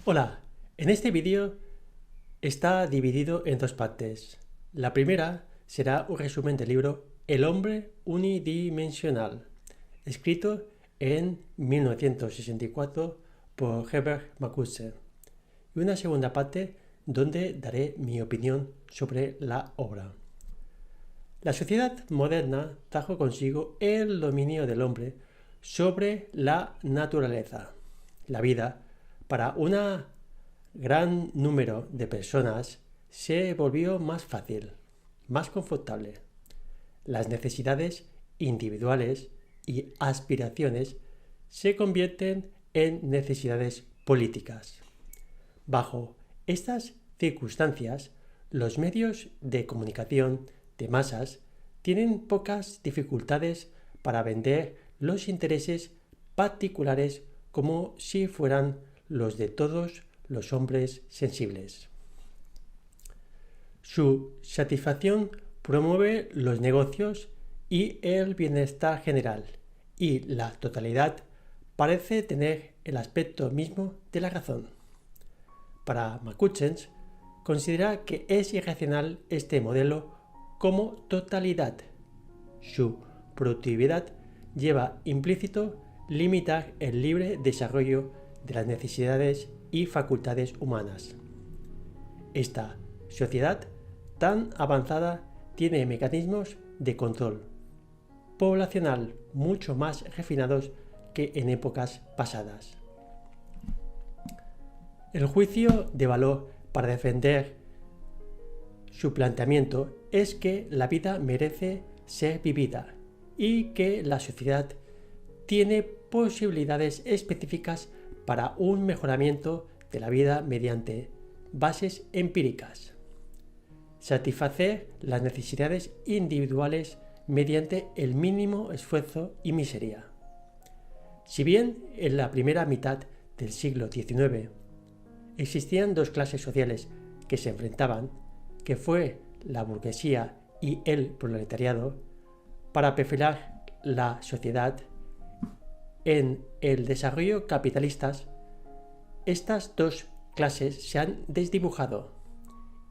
Hola, en este vídeo está dividido en dos partes. La primera será un resumen del libro El hombre unidimensional, escrito en 1964 por Herbert Marcuse, y una segunda parte donde daré mi opinión sobre la obra. La sociedad moderna trajo consigo el dominio del hombre sobre la naturaleza, la vida. Para un gran número de personas se volvió más fácil, más confortable. Las necesidades individuales y aspiraciones se convierten en necesidades políticas. Bajo estas circunstancias, los medios de comunicación de masas tienen pocas dificultades para vender los intereses particulares como si fueran los de todos los hombres sensibles. Su satisfacción promueve los negocios y el bienestar general, y la totalidad parece tener el aspecto mismo de la razón. Para McCutcheon, considera que es irracional este modelo como totalidad. Su productividad lleva implícito limitar el libre desarrollo de las necesidades y facultades humanas. Esta sociedad tan avanzada tiene mecanismos de control poblacional mucho más refinados que en épocas pasadas. El juicio de valor para defender su planteamiento es que la vida merece ser vivida y que la sociedad tiene posibilidades específicas para un mejoramiento de la vida mediante bases empíricas. Satisfacer las necesidades individuales mediante el mínimo esfuerzo y miseria. Si bien en la primera mitad del siglo XIX existían dos clases sociales que se enfrentaban, que fue la burguesía y el proletariado, para perfilar la sociedad en el desarrollo capitalista, estas dos clases se han desdibujado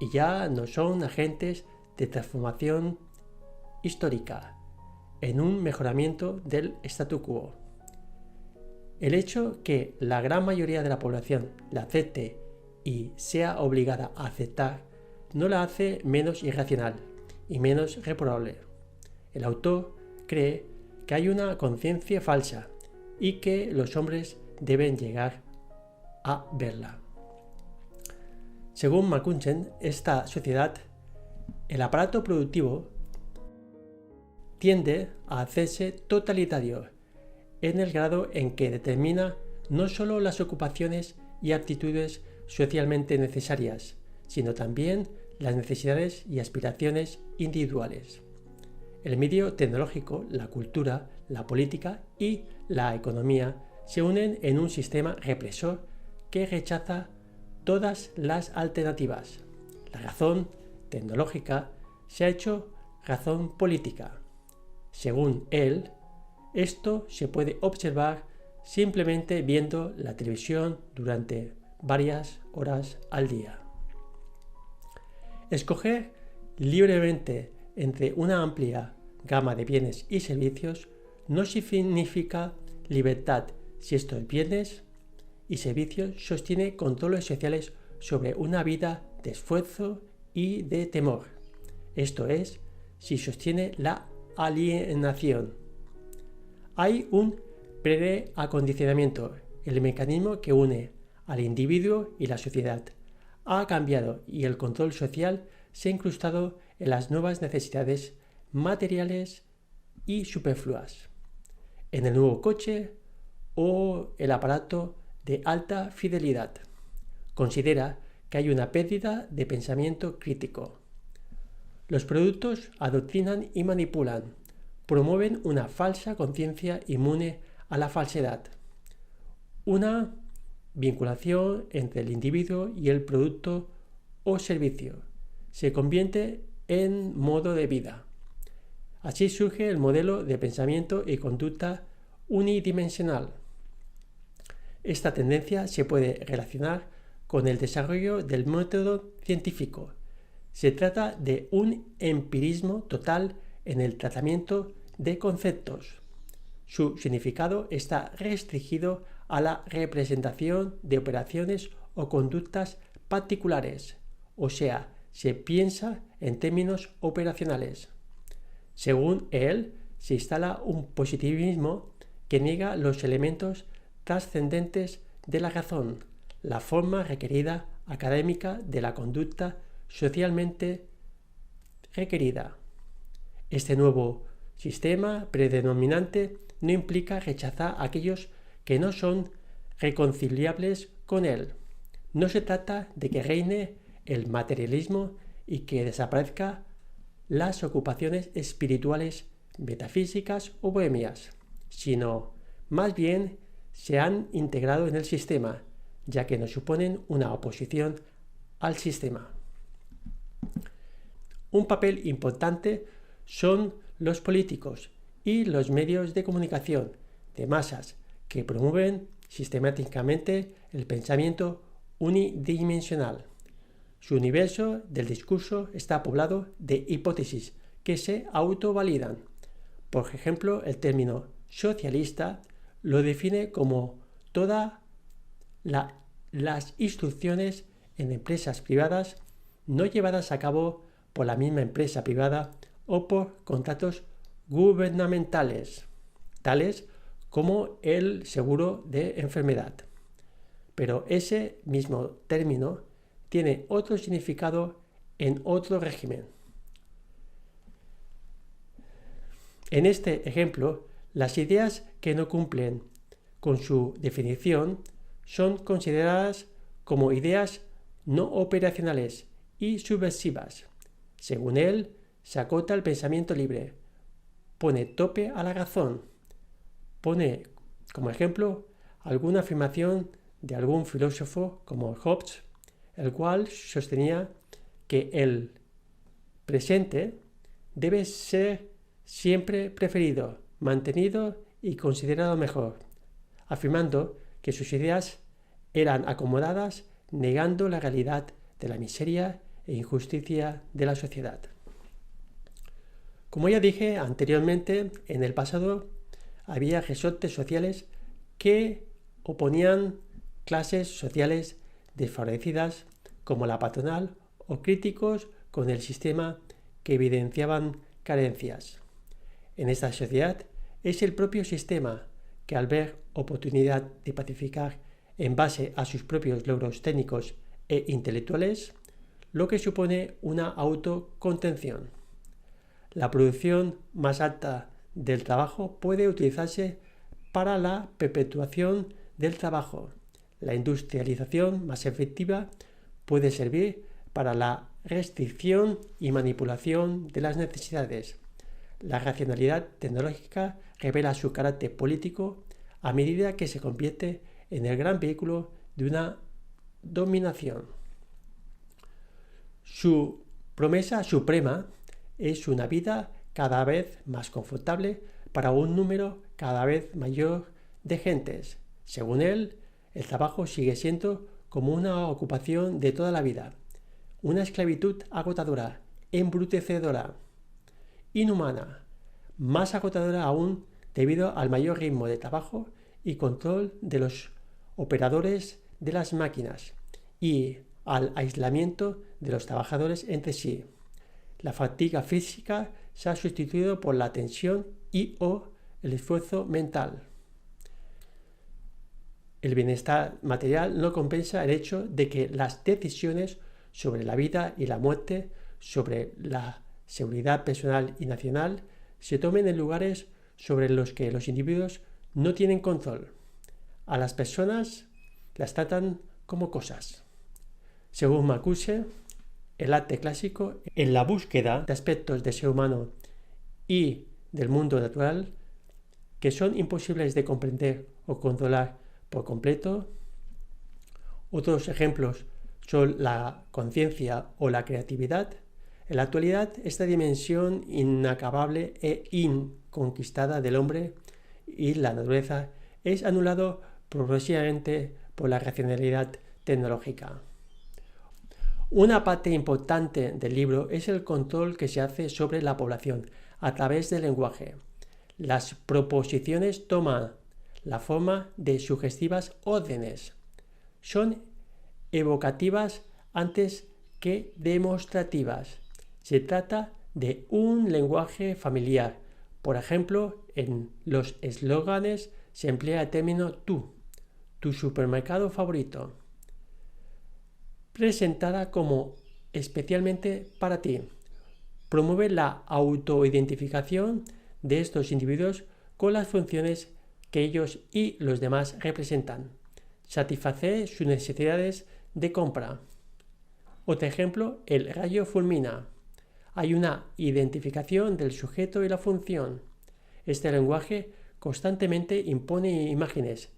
y ya no son agentes de transformación histórica en un mejoramiento del statu quo. El hecho que la gran mayoría de la población la acepte y sea obligada a aceptar no la hace menos irracional y menos reprobable. El autor cree que hay una conciencia falsa y que los hombres deben llegar a verla. Según McCutcheon, esta sociedad, el aparato productivo tiende a hacerse totalitario en el grado en que determina no solo las ocupaciones y aptitudes socialmente necesarias, sino también las necesidades y aspiraciones individuales. El medio tecnológico, la cultura, la política y la economía se unen en un sistema represor que rechaza todas las alternativas. La razón tecnológica se ha hecho razón política. Según él, esto se puede observar simplemente viendo la televisión durante varias horas al día. Escoger libremente entre una amplia gama de bienes y servicios no significa libertad si estos bienes y servicios sostienen controles sociales sobre una vida de esfuerzo y de temor. Esto es, si sostiene la alienación. Hay un preacondicionamiento, el mecanismo que une al individuo y la sociedad. Ha cambiado y el control social se ha incrustado en las nuevas necesidades materiales y superfluas, en el nuevo coche o el aparato de alta fidelidad. Considera que hay una pérdida de pensamiento crítico. Los productos adoctrinan y manipulan, promueven una falsa conciencia inmune a la falsedad, una vinculación entre el individuo y el producto o servicio. Se convierte en modo de vida. Así surge el modelo de pensamiento y conducta unidimensional. Esta tendencia se puede relacionar con el desarrollo del método científico. Se trata de un empirismo total en el tratamiento de conceptos. Su significado está restringido a la representación de operaciones o conductas particulares, o sea, se piensa en términos operacionales. Según él, se instala un positivismo que niega los elementos trascendentes de la razón, la forma requerida académica de la conducta socialmente requerida. Este nuevo sistema predominante no implica rechazar a aquellos que no son reconciliables con él. No se trata de que reine el materialismo y que desaparezcan las ocupaciones espirituales, metafísicas o bohemias, sino más bien se han integrado en el sistema, ya que no suponen una oposición al sistema. Un papel importante son los políticos y los medios de comunicación de masas que promueven sistemáticamente el pensamiento unidimensional. Su universo del discurso está poblado de hipótesis que se autovalidan. Por ejemplo, el término socialista lo define como todas las instrucciones en empresas privadas no llevadas a cabo por la misma empresa privada o por contratos gubernamentales, tales como el seguro de enfermedad. Pero ese mismo término tiene otro significado en otro régimen. En este ejemplo, las ideas que no cumplen con su definición son consideradas como ideas no operacionales y subversivas. Según él, se acota el pensamiento libre, pone tope a la razón, pone como ejemplo alguna afirmación de algún filósofo como Hobbes, el cual sostenía que el presente debe ser siempre preferido, mantenido y considerado mejor, afirmando que sus ideas eran acomodadas, negando la realidad de la miseria e injusticia de la sociedad. Como ya dije anteriormente, en el pasado había resortes sociales que oponían clases sociales desfavorecidas como la patronal o críticos con el sistema que evidenciaban carencias. En esta sociedad es el propio sistema que, al ver oportunidad de pacificar en base a sus propios logros técnicos e intelectuales, lo que supone una autocontención. La producción más alta del trabajo puede utilizarse para la perpetuación del trabajo. La industrialización más efectiva puede servir para la restricción y manipulación de las necesidades. La racionalidad tecnológica revela su carácter político a medida que se convierte en el gran vehículo de una dominación. Su promesa suprema es una vida cada vez más confortable para un número cada vez mayor de gentes. Según él, el trabajo sigue siendo como una ocupación de toda la vida, una esclavitud agotadora, embrutecedora, inhumana, más agotadora aún debido al mayor ritmo de trabajo y control de los operadores de las máquinas y al aislamiento de los trabajadores entre sí. La fatiga física se ha sustituido por la tensión y o el esfuerzo mental. El bienestar material no compensa el hecho de que las decisiones sobre la vida y la muerte, sobre la seguridad personal y nacional, se tomen en lugares sobre los que los individuos no tienen control. A las personas las tratan como cosas. Según Marcuse, el arte clásico, en la búsqueda de aspectos del ser humano y del mundo natural que son imposibles de comprender o controlar por completo. Otros ejemplos son la conciencia o la creatividad. En la actualidad, esta dimensión inacabable e inconquistada del hombre y la naturaleza es anulado progresivamente por la racionalidad tecnológica. Una parte importante del libro es el control que se hace sobre la población a través del lenguaje. Las proposiciones toman la forma de sugestivas órdenes. Son evocativas antes que demostrativas. Se trata de un lenguaje familiar. Por ejemplo, en los eslóganes se emplea el término tú, tu supermercado favorito, presentada como especialmente para ti. Promueve la autoidentificación de estos individuos con las funciones que ellos y los demás representan. Satisface sus necesidades de compra. Otro ejemplo, el rayo fulmina. Hay una identificación del sujeto y la función. Este lenguaje constantemente impone imágenes,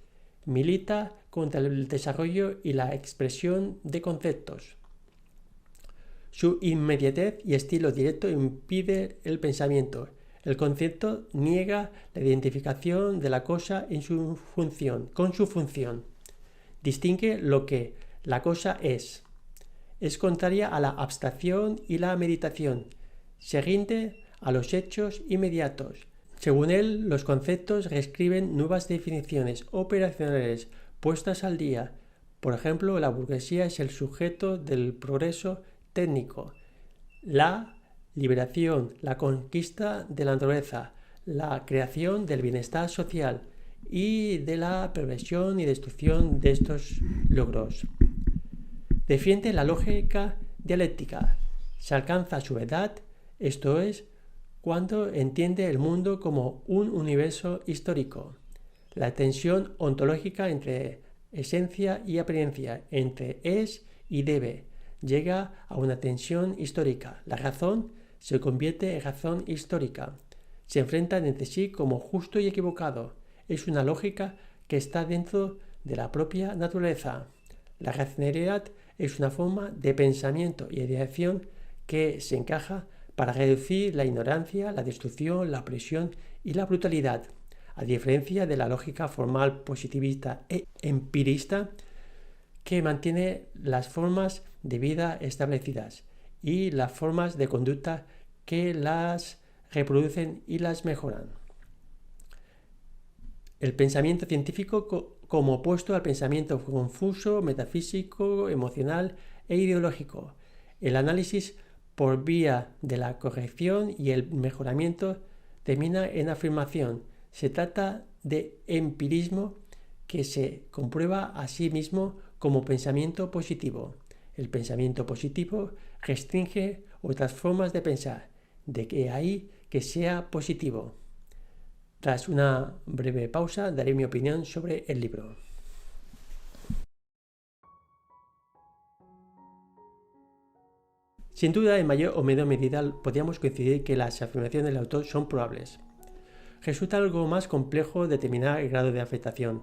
milita contra el desarrollo y la expresión de conceptos. Su inmediatez y estilo directo impide el pensamiento. El concepto niega la identificación de la cosa con su función. Distingue lo que la cosa es. Es contraria a la abstracción y la meditación. Se rinde a los hechos inmediatos. Según él, los conceptos reescriben nuevas definiciones operacionales puestas al día. Por ejemplo, la burguesía es el sujeto del progreso técnico, la liberación, la conquista de la naturaleza, la creación del bienestar social y de la perversión y destrucción de estos logros. Defiende la lógica dialéctica. Se alcanza su verdad, esto es, cuando entiende el mundo como un universo histórico. La tensión ontológica entre esencia y apariencia, entre es y debe, llega a una tensión histórica. La razón se convierte en razón histórica. Se enfrentan entre sí como justo y equivocado. Es una lógica que está dentro de la propia naturaleza. La racionalidad es una forma de pensamiento y de acción que se encaja para reducir la ignorancia, la destrucción, la opresión y la brutalidad. A diferencia de la lógica formal positivista e empirista, que mantiene las formas de vida establecidas y las formas de conducta que las reproducen y las mejoran. El pensamiento científico como opuesto al pensamiento confuso, metafísico, emocional e ideológico. El análisis por vía de la corrección y el mejoramiento termina en afirmación. Se trata de empirismo que se comprueba a sí mismo como pensamiento positivo. El pensamiento positivo restringe otras formas de pensar, de que ahí que sea positivo. Tras una breve pausa, daré mi opinión sobre el libro. Sin duda, en mayor o menor medida, podríamos coincidir que las afirmaciones del autor son probables. Resulta algo más complejo determinar el grado de afectación.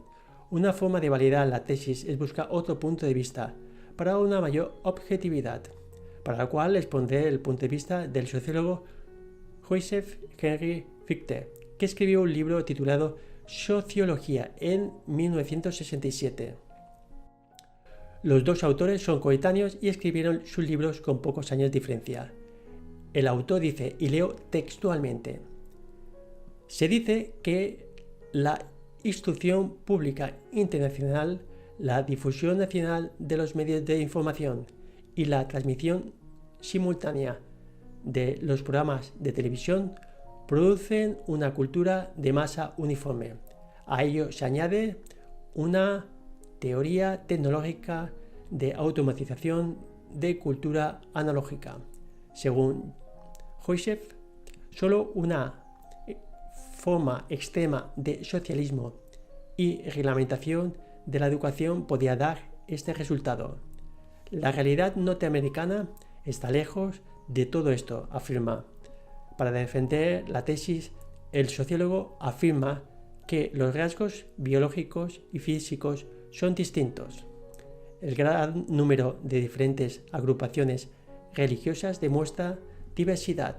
Una forma de validar la tesis es buscar otro punto de vista, para una mayor objetividad, para la cual expondré el punto de vista del sociólogo Joseph Henry Fichte, que escribió un libro titulado Sociología en 1967. Los dos autores son coetáneos y escribieron sus libros con pocos años de diferencia. El autor dice, y leo textualmente, se dice que la instrucción pública internacional, la difusión nacional de los medios de información y la transmisión simultánea de los programas de televisión producen una cultura de masa uniforme. A ello se añade una teoría tecnológica de automatización de cultura analógica. Según Joseph, solo una forma extrema de socialismo y reglamentación de la educación podía dar este resultado. La realidad norteamericana está lejos de todo esto, afirma. Para defender la tesis, el sociólogo afirma que los rasgos biológicos y físicos son distintos. El gran número de diferentes agrupaciones religiosas demuestra diversidad.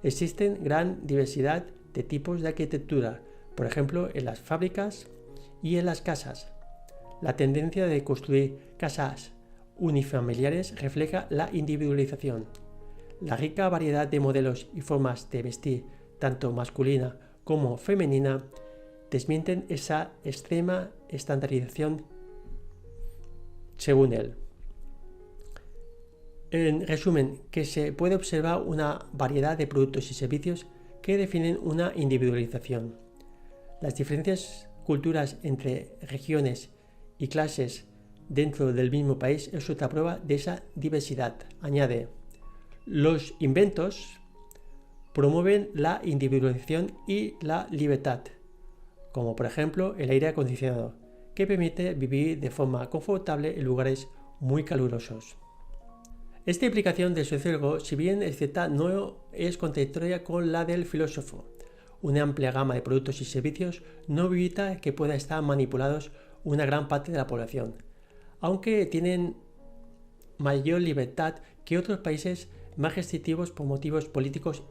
Existen gran diversidad de tipos de arquitectura, por ejemplo, en las fábricas y en las casas. La tendencia de construir casas unifamiliares refleja la individualización. La rica variedad de modelos y formas de vestir, tanto masculina como femenina, desmienten esa extrema estandarización según él. En resumen, que se puede observar una variedad de productos y servicios que definen una individualización. Las diferentes culturas entre regiones y clases dentro del mismo país es otra prueba de esa diversidad. Añade, los inventos promueven la individualización y la libertad, como por ejemplo el aire acondicionado, que permite vivir de forma confortable en lugares muy calurosos. Esta implicación del sociólogo, si bien es cierta, no es contradictoria con la del filósofo. Una amplia gama de productos y servicios no evita que pueda estar manipulados una gran parte de la población, aunque tienen mayor libertad que otros países más restrictivos por motivos políticos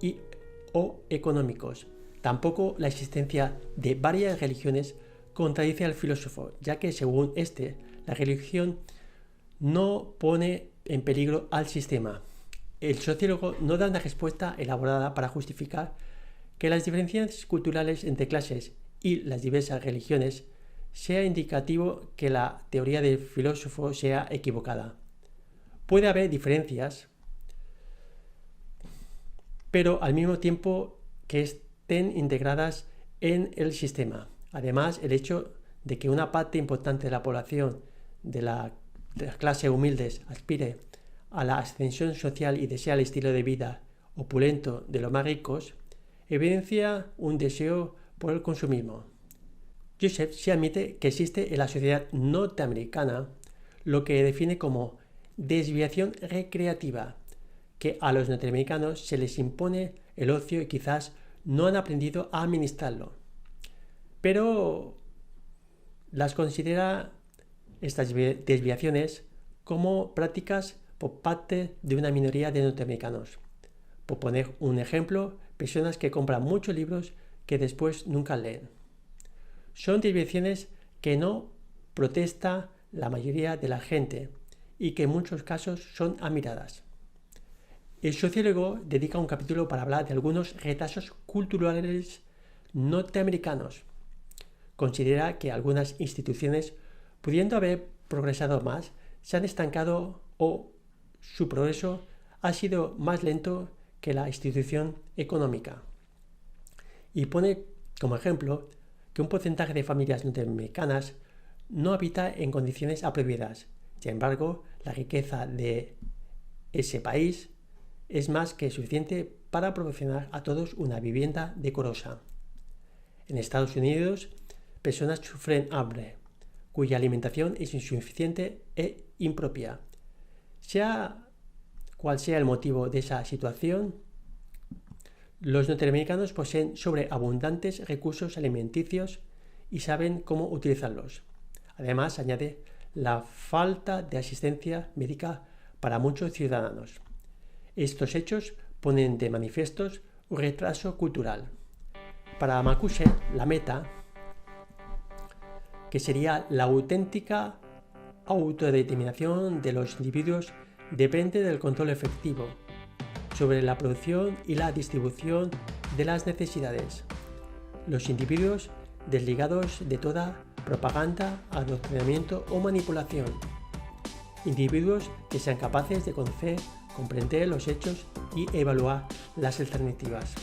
o económicos. Tampoco la existencia de varias religiones contradice al filósofo, ya que según este, la religión no pone en peligro al sistema. El sociólogo no da una respuesta elaborada para justificar que las diferencias culturales entre clases y las diversas religiones sea indicativo que la teoría del filósofo sea equivocada. Puede haber diferencias, pero al mismo tiempo que estén integradas en el sistema. Además, el hecho de que una parte importante de la población de las clases humildes aspire a la ascensión social y desea el estilo de vida opulento de los más ricos, evidencia un deseo por el consumismo. Joseph sí admite que existe en la sociedad norteamericana lo que define como desviación recreativa, que a los norteamericanos se les impone el ocio y quizás no han aprendido a administrarlo. Pero las considera estas desviaciones como prácticas por parte de una minoría de norteamericanos. Por poner un ejemplo, personas que compran muchos libros que después nunca leen. Son desviaciones que no protesta la mayoría de la gente y que en muchos casos son admiradas. El sociólogo dedica un capítulo para hablar de algunos retrasos culturales norteamericanos. Considera que algunas instituciones, pudiendo haber progresado más, se han estancado o su progreso ha sido más lento que la institución económica. Y pone como ejemplo que un porcentaje de familias norteamericanas no habita en condiciones apropiadas. Sin embargo, la riqueza de ese país es más que suficiente para proporcionar a todos una vivienda decorosa. En Estados Unidos, personas sufren hambre, cuya alimentación es insuficiente e impropia. Sea cual sea el motivo de esa situación, los norteamericanos poseen sobreabundantes recursos alimenticios y saben cómo utilizarlos. Además, añade la falta de asistencia médica para muchos ciudadanos. Estos hechos ponen de manifiesto un retraso cultural. Para Marcuse, la meta, que sería la auténtica autodeterminación de los individuos, depende del control efectivo sobre la producción y la distribución de las necesidades. Los individuos desligados de toda propaganda, adoctrinamiento o manipulación. Individuos que sean capaces de conocer, comprender los hechos y evaluar las alternativas.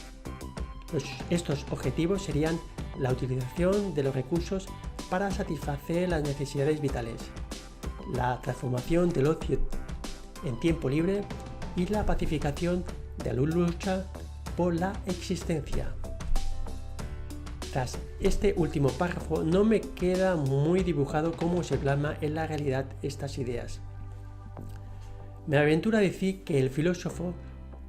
Estos objetivos serían la utilización de los recursos para satisfacer las necesidades vitales, la transformación del ocio en tiempo libre y la pacificación de la lucha por la existencia. Tras este último párrafo no me queda muy dibujado cómo se plasma en la realidad estas ideas. Me aventuro a decir que el filósofo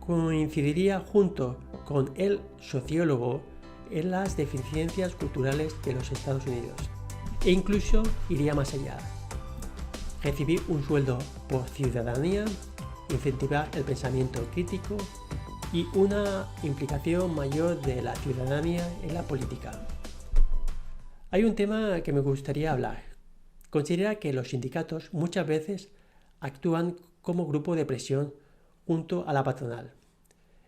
coincidiría junto con el sociólogo en las deficiencias culturales de los Estados Unidos e incluso iría más allá. Recibir un sueldo por ciudadanía, incentivar el pensamiento crítico y una implicación mayor de la ciudadanía en la política. Hay un tema que me gustaría hablar. Considera que los sindicatos muchas veces actúan como grupo de presión junto a la patronal.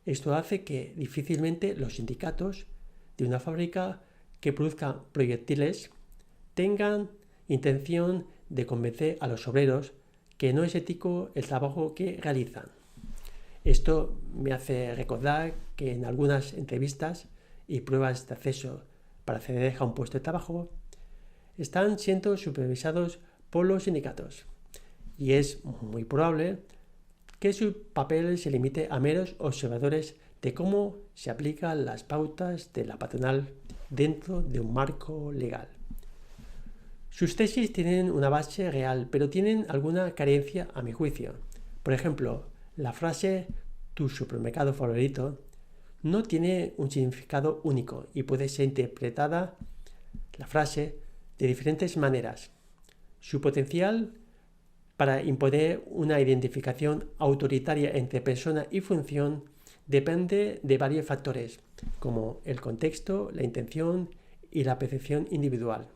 Esto hace que difícilmente los sindicatos de una fábrica que produzca proyectiles tengan intención de convencer a los obreros que no es ético el trabajo que realizan. Esto me hace recordar que en algunas entrevistas y pruebas de acceso para acceder a un puesto de trabajo están siendo supervisados por los sindicatos y es muy probable que su papel se limite a meros observadores de cómo se aplican las pautas de la patronal dentro de un marco legal. Sus tesis tienen una base real, pero tienen alguna carencia a mi juicio. Por ejemplo, la frase «tu supermercado favorito» no tiene un significado único y puede ser interpretada la frase de diferentes maneras. Su potencial para imponer una identificación autoritaria entre persona y función depende de varios factores, como el contexto, la intención y la percepción individual.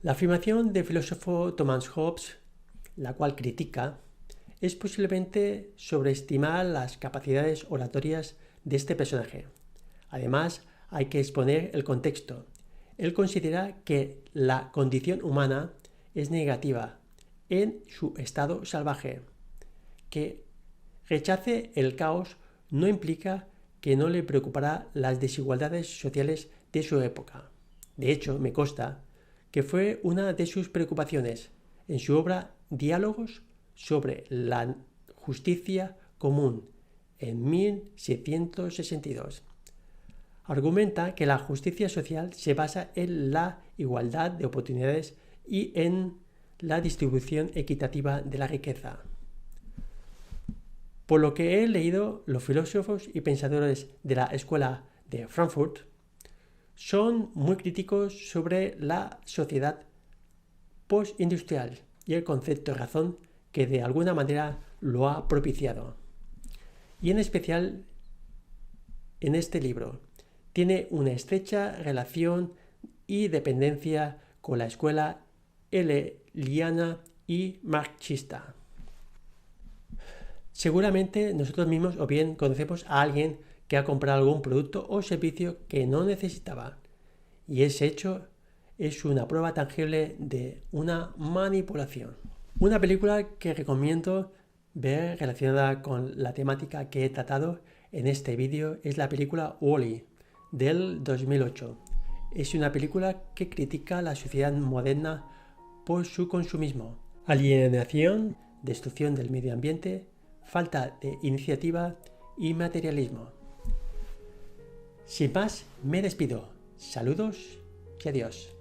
La afirmación del filósofo Thomas Hobbes, la cual critica, es posiblemente sobreestimar las capacidades oratorias de este personaje. Además, hay que exponer el contexto. Él considera que la condición humana es negativa en su estado salvaje. Que rechace el caos no implica que no le preocupará las desigualdades sociales de su época. De hecho, me consta que fue una de sus preocupaciones en su obra Diálogos sobre la justicia común en 1762. Argumenta que la justicia social se basa en la igualdad de oportunidades y en la distribución equitativa de la riqueza. Por lo que he leído, los filósofos y pensadores de la Escuela de Frankfurt son muy críticos sobre la sociedad postindustrial y el concepto de razón que de alguna manera lo ha propiciado. Y en especial en este libro tiene una estrecha relación y dependencia con la escuela hegeliana y marxista. Seguramente nosotros mismos o bien conocemos a alguien que ha comprado algún producto o servicio que no necesitaba, y ese hecho es una prueba tangible de una manipulación. Una película que recomiendo ver relacionada con la temática que he tratado en este vídeo es la película WALL-E del 2008. Es una película que critica la sociedad moderna por su consumismo, alienación, destrucción del medio ambiente, falta de iniciativa y materialismo. Sin más, me despido. Saludos y adiós.